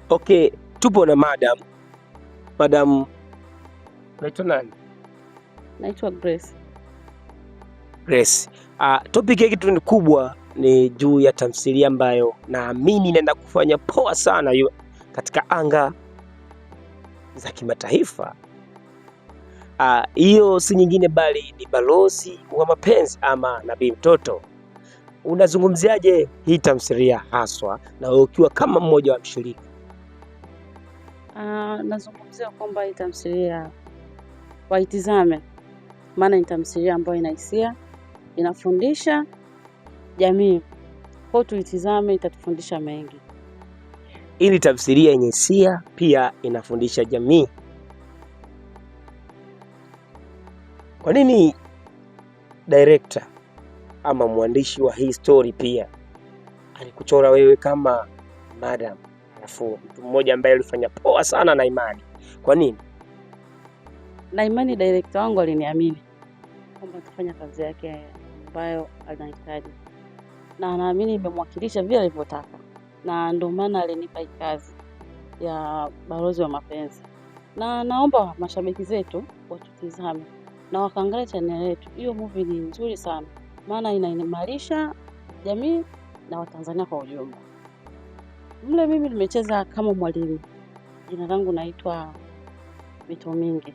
Okay, tupo na madam. Madam, unaitwa nani? Naitwa Grace. Grace. Topic ya kitu ni kubwa, ni juu ya tamthilia ambayo naamini inaenda kufanya poa sana katika anga za kimataifa. Hiyo si nyingine bali ni Balozi wa Mapenzi ama Nabii Mtoto. Unazungumziaje hii tamthilia haswa na ukiwa kama mmoja wa mshiriki? Nazungumzia kwamba hii tamthilia waitizame, maana ni tamthilia ambayo ina hisia, inafundisha jamii. Kwa tuitizame, itatufundisha mengi. Ili tamthilia yenye hisia pia inafundisha jamii. Kwa nini director ama mwandishi wa hii story pia alikuchora wewe kama madam, alafu mtu mmoja ambaye alifanya poa sana na Imani? Kwa nini? Na Imani director wangu aliniamini kwamba atafanya kazi yake ambayo anahitaji, na naamini nimemwakilisha vile alivyotaka, na ndio maana alinipa hii kazi ya Balozi wa Mapenzi. Na naomba mashabiki zetu watutizame na wakaangalia channel yetu. Hiyo movie ni nzuri sana, maana inaimarisha jamii na Watanzania kwa ujumla. Mle mimi nimecheza kama mwalimu. Jina langu naitwa Mito Mingi,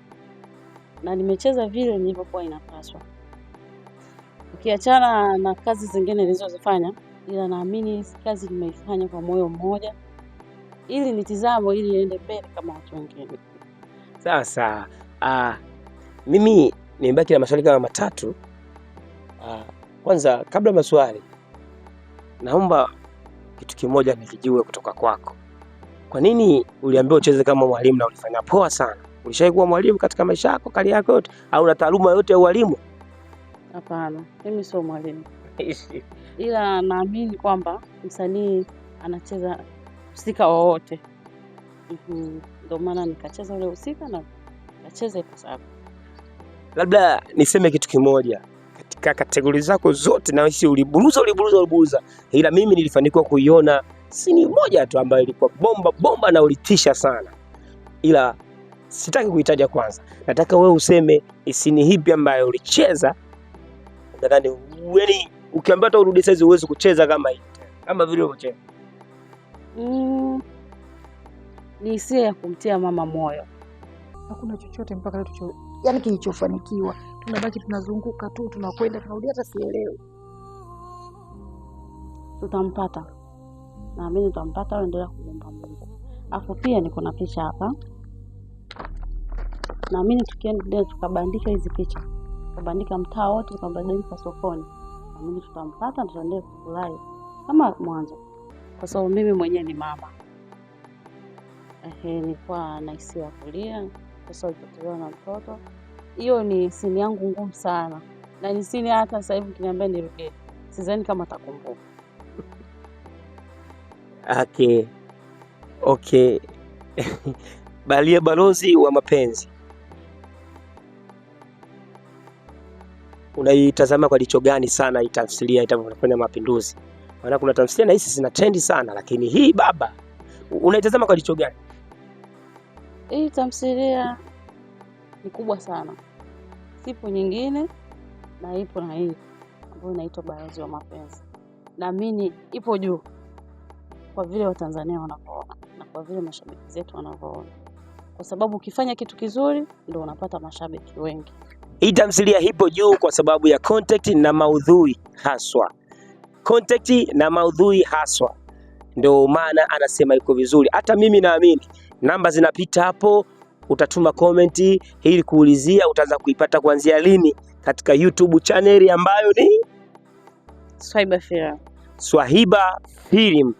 na nimecheza vile nilivyokuwa inapaswa, ukiachana na kazi zingine nilizozifanya, ila naamini kazi nimeifanya kwa moyo mmoja ili nitizamo, ili niende mbele kama watu wengine. Sasa mimi nimebaki na maswali kama matatu. Kwanza kabla maswali, naomba kitu kimoja nikijue kutoka kwako. Kwa nini uliambiwa ucheze kama mwalimu na ulifanya poa sana? Ulishawahi kuwa mwalimu katika maisha yako, kali yako yote, au una taaluma yote ya ualimu? Hapana, mimi sio mwalimu. Ila naamini kwamba msanii anacheza husika wowote. Ndio maana nikacheza ule husika na nikacheza ipasavyo. Labda niseme kitu kimoja, katika kategori zako zote na hisi uliburuza, ila mimi nilifanikiwa kuiona sini moja tu ambayo ilikuwa bomba na ulitisha sana, ila sitaki kuitaja kwanza. Nataka wewe useme sini hipi ambayo ulicheza nadhani yaani ukiambia hata urudi sasa uweze kucheza kama hivi kama vile unacheza. Ni hisia ya kumtia mama moyo. Hakuna chochote mpaka leo yaani kilichofanikiwa. Tunabaki tunazunguka tu, tunakwenda tunarudi, hata sielewi. Tutampata. Naamini tutampata, endelea kuomba Mungu. Afu pia niko na picha hapa. Naamini tukienda tukabandika hizi picha, tukabandika mtaa wote, tukabandika sokoni, naamini tutampata, tutaendelea kufurahi kama mwanzo. Kwa sababu mimi mwenyewe ni mama. Nilikuwa na hisia ya kulia kwa sababu nilipotelewa na mtoto. Hiyo ni sini yangu ngumu sana. Na ni sini hata sasa hivi ukiniambia nirudie, sidhani kama atakumbuka. Okay. Balozi wa Mapenzi, unaitazama kwa jicho gani sana hii tamthilia itafanya mapinduzi? Maana kuna tamthilia na hizi zina trendi sana, lakini hii baba unaitazama kwa jicho gani? Hii tamthilia ni kubwa sana. Sipo nyingine na ipo na hii ambayo inaitwa Balozi wa Mapenzi. Naamini ipo juu kwa vile Watanzania wanavyoona na kwa vile mashabiki zetu wanavyoona. Kwa sababu ukifanya kitu kizuri ndio unapata mashabiki wengi. Hii tamthilia ipo juu kwa sababu ya content na maudhui haswa. Content na maudhui haswa. Ndio maana anasema iko vizuri. Hata mimi naamini namba zinapita hapo, utatuma comment ili kuulizia utaanza kuipata kuanzia lini katika YouTube channel ambayo ni Swahiba Film. Swahiba Film.